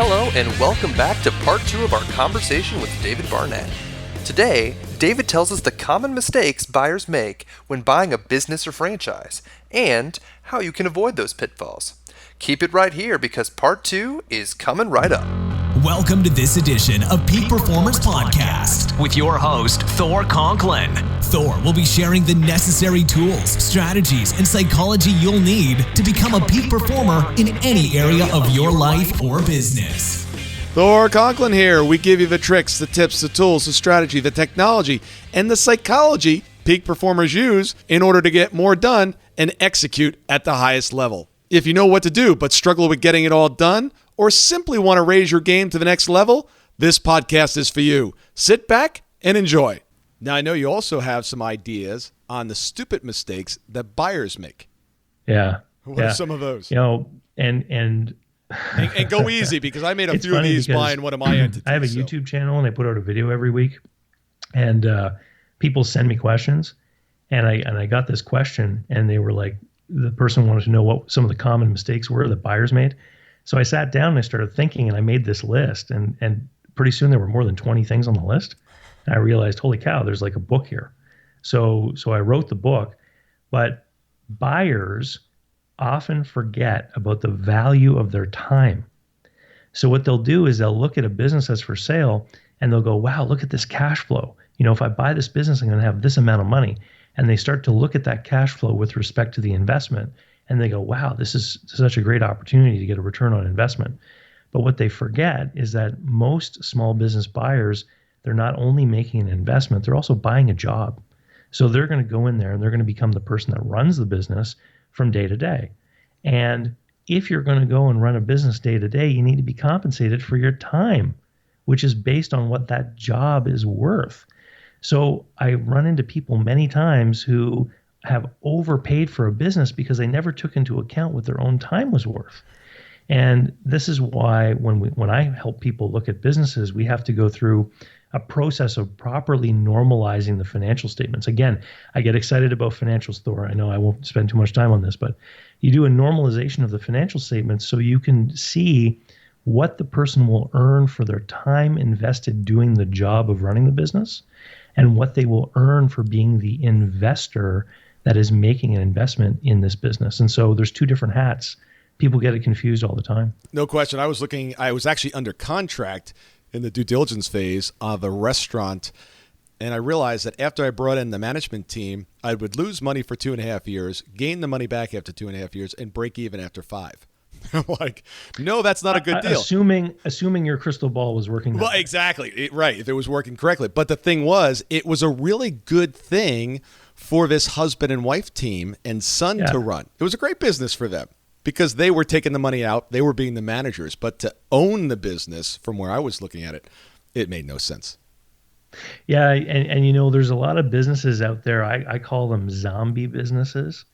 Hello and welcome back to part 2 of our conversation with David Barnett. Today, David tells us the common mistakes buyers make when buying a business or franchise, and how you can avoid those pitfalls. Keep it right here because part 2 is coming right up. Welcome to this edition of Peak Performance Podcast with your host, Thor Conklin. Thor will be sharing the necessary tools, strategies, and psychology you'll need to become a peak performer in any area of your life or business. Thor Conklin here. We give you the tricks, the tips, the tools, the strategy, the technology, and the psychology peak performers use in order to get more done and execute at the highest level. If you know what to do but struggle with getting it all done, or simply want to raise your game to the next level, this podcast is for you. Sit back and enjoy. Now, I know you also have some ideas on the stupid mistakes that buyers make. Yeah. What are some of those? You know, and go easy, because I made a few of these buying one of my entities. I have a YouTube channel and I put out a video every week, and people send me questions, and I got this question, and they were like, the person wanted to know what some of the common mistakes were that buyers made. So I sat down and I started thinking, and I made this list, and pretty soon there were more than 20 things on the list. And I realized, holy cow, there's like a book here. So I wrote the book, but buyers often forget about the value of their time. So what they'll do is they'll look at a business that's for sale and they'll go, wow, look at this cash flow. You know, if I buy this business, I'm going to have this amount of money. And they start to look at that cash flow with respect to the investment. And they go, wow, this is such a great opportunity to get a return on investment. But what they forget is that most small business buyers, they're not only making an investment, they're also buying a job. So they're going to go in there and they're going to become the person that runs the business from day to day. And if you're going to go and run a business day to day, you need to be compensated for your time, which is based on what that job is worth. So I run into people many times who have overpaid for a business because they never took into account what their own time was worth. And this is why when I help people look at businesses, we have to go through a process of properly normalizing the financial statements. Again, I get excited about financials, Thor. I know I won't spend too much time on this, but you do a normalization of the financial statements so you can see what the person will earn for their time invested doing the job of running the business, and what they will earn for being the investor that is making an investment in this business. And so there's two different hats. People get it confused all the time. No question. I was actually under contract in the due diligence phase of the restaurant, and I realized that after I brought in the management team, I would lose money for 2.5 years, gain the money back after 2.5 years, and break even after 5. I'm like, no, that's not a good deal. Assuming your crystal ball was working. Well, exactly. Right. If it was working correctly. But the thing was, it was a really good thing for this husband and wife team and son to run. It was a great business for them because they were taking the money out. They were being the managers. But to own the business, from where I was looking at it, it made no sense. Yeah. And you know, there's a lot of businesses out there. I call them zombie businesses,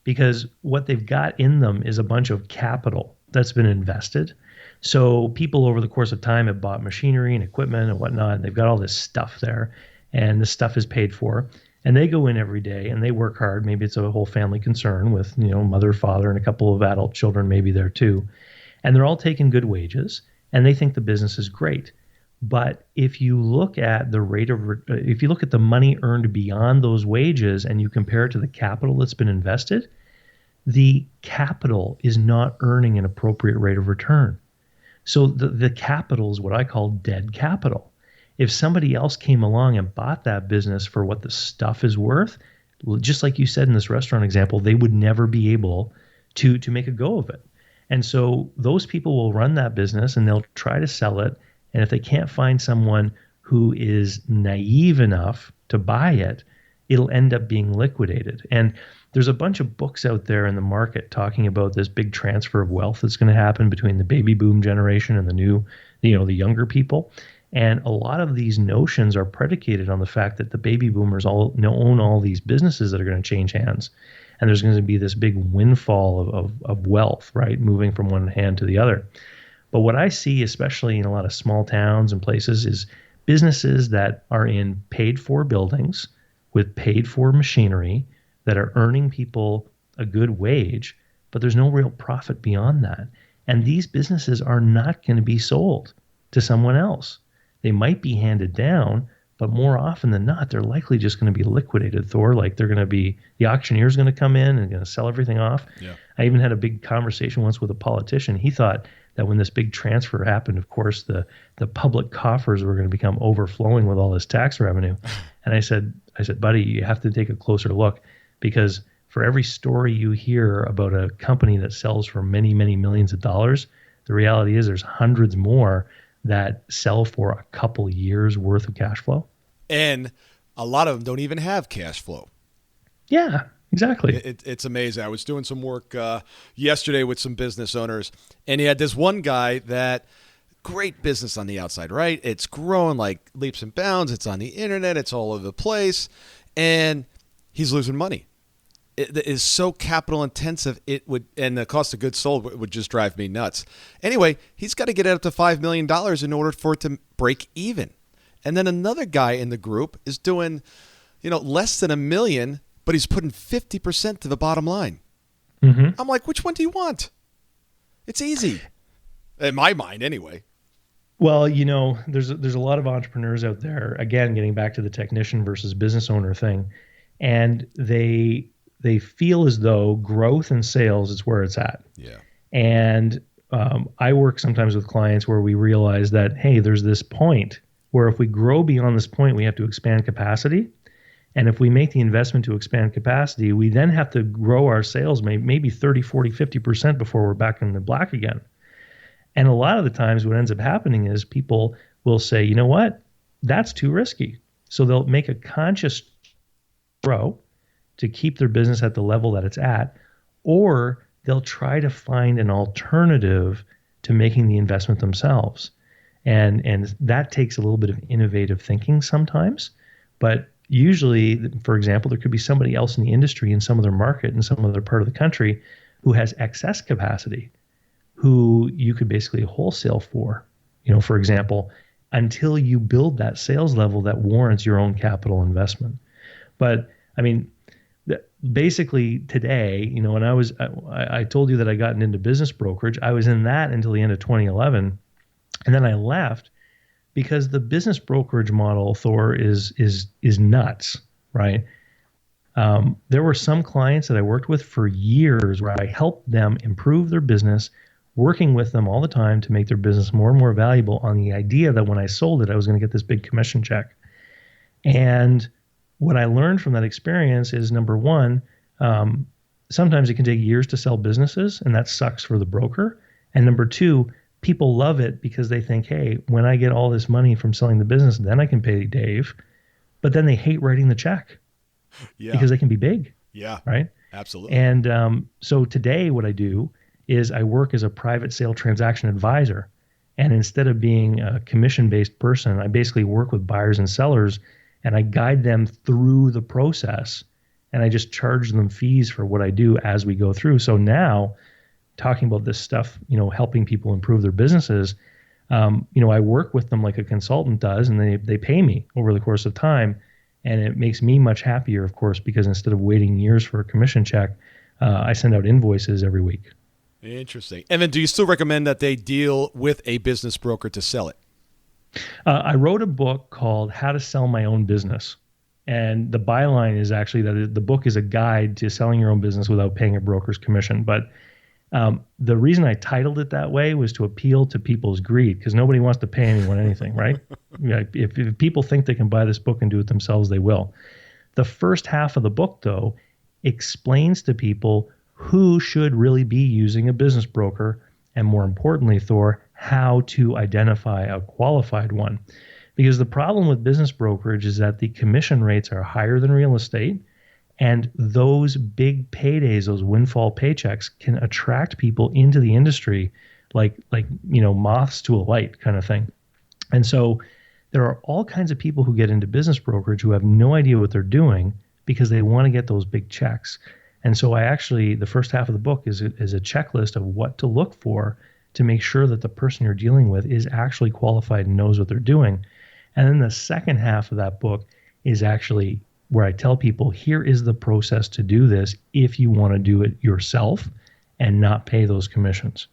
because what they've got in them is a bunch of capital that's been invested. So people over the course of time have bought machinery and equipment and whatnot, and they've got all this stuff there, and the stuff is paid for. And they go in every day and they work hard. Maybe it's a whole family concern with, you know, mother, father, and a couple of adult children maybe there too. And they're all taking good wages, and they think the business is great. But if you look at the if you look at the money earned beyond those wages and you compare it to the capital that's been invested, the capital is not earning an appropriate rate of return. So the capital is what I call dead capital. If somebody else came along and bought that business for what the stuff is worth, just like you said in this restaurant example, they would never be able to make a go of it. And so those people will run that business and they'll try to sell it. And if they can't find someone who is naive enough to buy it, it'll end up being liquidated. And there's a bunch of books out there in the market talking about this big transfer of wealth that's going to happen between the baby boom generation and the younger people. And a lot of these notions are predicated on the fact that the baby boomers all own all these businesses that are going to change hands. And there's going to be this big windfall of wealth, right, moving from one hand to the other. But what I see, especially in a lot of small towns and places, is businesses that are in paid-for buildings with paid-for machinery that are earning people a good wage, but there's no real profit beyond that. And these businesses are not going to be sold to someone else. They might be handed down, but more often than not, they're likely just going to be liquidated, Thor. Like they're going to be, the auctioneer's going to come in and going to sell everything off. Yeah. I even had a big conversation once with a politician. He thought that when this big transfer happened, of course, the public coffers were going to become overflowing with all this tax revenue. And I said, buddy, you have to take a closer look, because for every story you hear about a company that sells for many, many millions of dollars, the reality is there's hundreds more that sell for a couple years worth of cash flow. And a lot of them don't even have cash flow. Yeah, exactly. It's amazing. I was doing some work yesterday with some business owners, and he had this one guy that, great business on the outside, right? It's growing like leaps and bounds. It's on the internet. It's all over the place. And he's losing money. It is so capital intensive, and the cost of goods sold would just drive me nuts. Anyway, he's got to get it up to $5 million in order for it to break even. And then another guy in the group is doing, less than $1 million, but he's putting 50% to the bottom line. Mm-hmm. I'm like, which one do you want? It's easy. In my mind, anyway. Well, there's a lot of entrepreneurs out there, again, getting back to the technician versus business owner thing, and they feel as though growth and sales is where it's at. Yeah. And I work sometimes with clients where we realize that, hey, there's this point where if we grow beyond this point, we have to expand capacity. And if we make the investment to expand capacity, we then have to grow our sales maybe 30, 40, 50% before we're back in the black again. And a lot of the times what ends up happening is people will say, you know what, that's too risky. So they'll make a conscious grow to keep their business at the level that it's at, or they'll try to find an alternative to making the investment themselves. And that takes a little bit of innovative thinking sometimes, but usually, for example, there could be somebody else in the industry in some other market in some other part of the country who has excess capacity, who you could basically wholesale for, for example, until you build that sales level that warrants your own capital investment. But I mean, basically today, when I told you that I gotten into business brokerage, I was in that until the end of 2011. And then I left because the business brokerage model, Thor, is nuts, right? There were some clients that I worked with for years where I helped them improve their business, working with them all the time to make their business more and more valuable on the idea that when I sold it, I was going to get this big commission check. And what I learned from that experience is, number one, sometimes it can take years to sell businesses, and that sucks for the broker. And number two, people love it because they think, hey, when I get all this money from selling the business, then I can pay Dave. But then they hate writing the check because they can be big. Yeah, right? Absolutely. And so today what I do is I work as a private sale transaction advisor. And instead of being a commission-based person, I basically work with buyers and sellers, and I guide them through the process, and I just charge them fees for what I do as we go through. So now, talking about this stuff, helping people improve their businesses, I work with them like a consultant does, and they pay me over the course of time, and it makes me much happier, of course, because instead of waiting years for a commission check, I send out invoices every week. Interesting. And then do you still recommend that they deal with a business broker to sell it? I wrote a book called How to Sell My Own Business. And the byline is actually that the book is a guide to selling your own business without paying a broker's commission. But the reason I titled it that way was to appeal to people's greed, because nobody wants to pay anyone anything, right? If people think they can buy this book and do it themselves, they will. The first half of the book, though, explains to people who should really be using a business broker, and more importantly, Thor, how to identify a qualified one. Because the problem with business brokerage is that the commission rates are higher than real estate, and those big paydays, those windfall paychecks, can attract people into the industry like moths to a light kind of thing. And so there are all kinds of people who get into business brokerage who have no idea what they're doing because they want to get those big checks. And so the first half of the book is a checklist of what to look for to make sure that the person you're dealing with is actually qualified and knows what they're doing. And then the second half of that book is actually where I tell people, here is the process to do this if you want to do it yourself and not pay those commissions.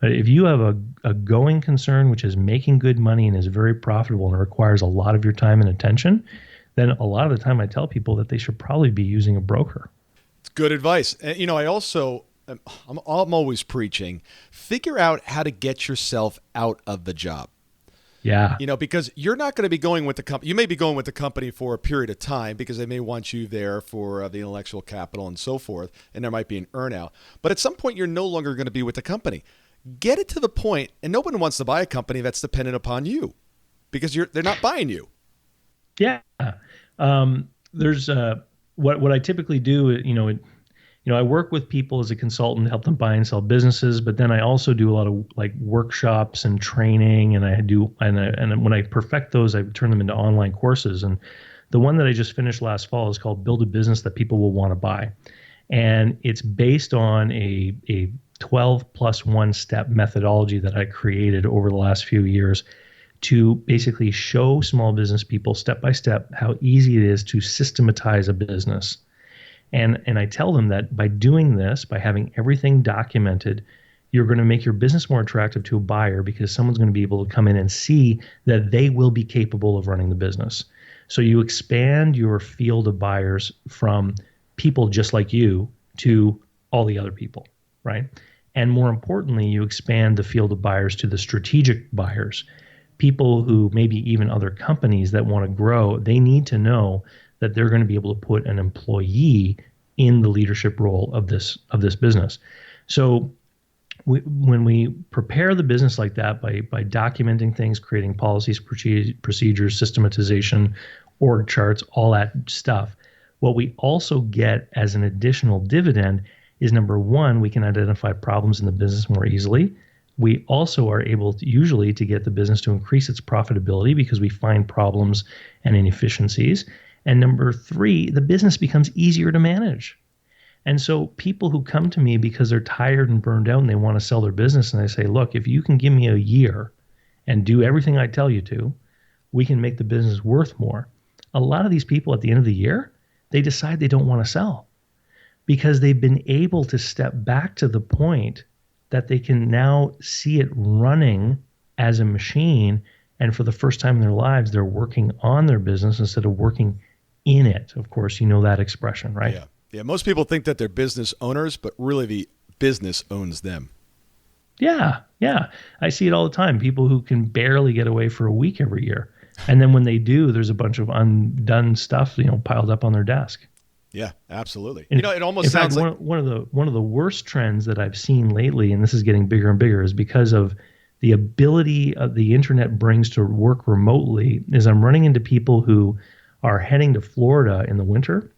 But if you have a going concern, which is making good money and is very profitable and requires a lot of your time and attention, then a lot of the time I tell people that they should probably be using a broker. It's good advice. And, I also, I'm always preaching, figure out how to get yourself out of the job. Yeah. Because you're not going to be going with the company. You may be going with the company for a period of time because they may want you there for the intellectual capital and so forth, and there might be an earnout. But at some point, you're no longer going to be with the company. Get it to the point, and no one wants to buy a company that's dependent upon you because they're not buying you. Yeah. There's what I typically do, I work with people as a consultant to help them buy and sell businesses, but then I also do a lot of like workshops and training, and and when I perfect those, I turn them into online courses. And the one that I just finished last fall is called Build a Business That People Will Want to Buy. And it's based on a 12 plus 1 step methodology that I created over the last few years to basically show small business people step by step how easy it is to systematize a business. And I tell them that by doing this, by having everything documented, you're going to make your business more attractive to a buyer because someone's going to be able to come in and see that they will be capable of running the business. So you expand your field of buyers from people just like you to all the other people, right? And more importantly, you expand the field of buyers to the strategic buyers, people who maybe even other companies that want to grow. They need to know that they're going to be able to put an employee in the leadership role of this business. So when we prepare the business like that by documenting things, creating policies, procedures, systematization, org charts, all that stuff, what we also get as an additional dividend is, number one, we can identify problems in the business more easily. We also are able to usually to get the business to increase its profitability because we find problems and inefficiencies. And number three, the business becomes easier to manage. And so people who come to me because they're tired and burned out and they want to sell their business, and I say, look, if you can give me a year and do everything I tell you to, we can make the business worth more. A lot of these people at the end of the year, they decide they don't want to sell because they've been able to step back to the point that they can now see it running as a machine. And for the first time in their lives, they're working on their business instead of working in it. Of course, you know that expression, right? Yeah. Most people think that they're business owners, but really the business owns them. Yeah. I see it all the time. People who can barely get away for a week every year. And then when they do, there's a bunch of undone stuff, piled up on their desk. Yeah, absolutely. And it almost sounds like one of the worst trends that I've seen lately, and this is getting bigger and bigger, is because of the ability of the internet brings to work remotely, is I'm running into people who are heading to Florida in the winter,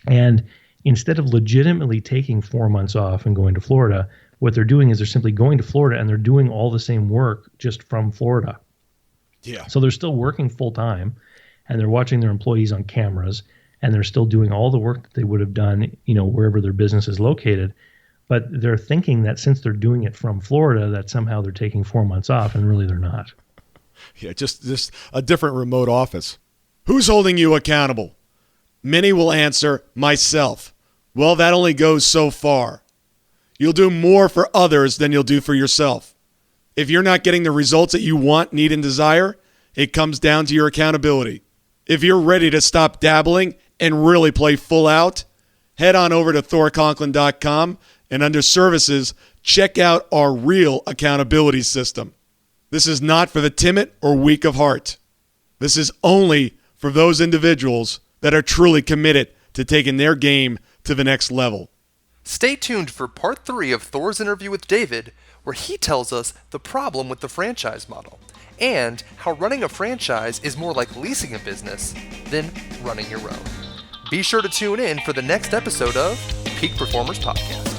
and instead of legitimately taking 4 months off and going to Florida, what they're doing is they're simply going to Florida and they're doing all the same work just from Florida. Yeah. So they're still working full time, and they're watching their employees on cameras, and they're still doing all the work that they would have done, wherever their business is located. But they're thinking that since they're doing it from Florida, that somehow they're taking 4 months off, and really they're not. Yeah, just a different remote office. Who's holding you accountable? Many will answer, myself. Well, that only goes so far. You'll do more for others than you'll do for yourself. If you're not getting the results that you want, need, and desire, it comes down to your accountability. If you're ready to stop dabbling and really play full out, head on over to thorconklin.com and under services, check out our real accountability system. This is not for the timid or weak of heart. This is only for those individuals that are truly committed to taking their game to the next level. Stay tuned for part 3 of Thor's interview with David, where he tells us the problem with the franchise model and how running a franchise is more like leasing a business than running your own. Be sure to tune in for the next episode of Peak Performers Podcast.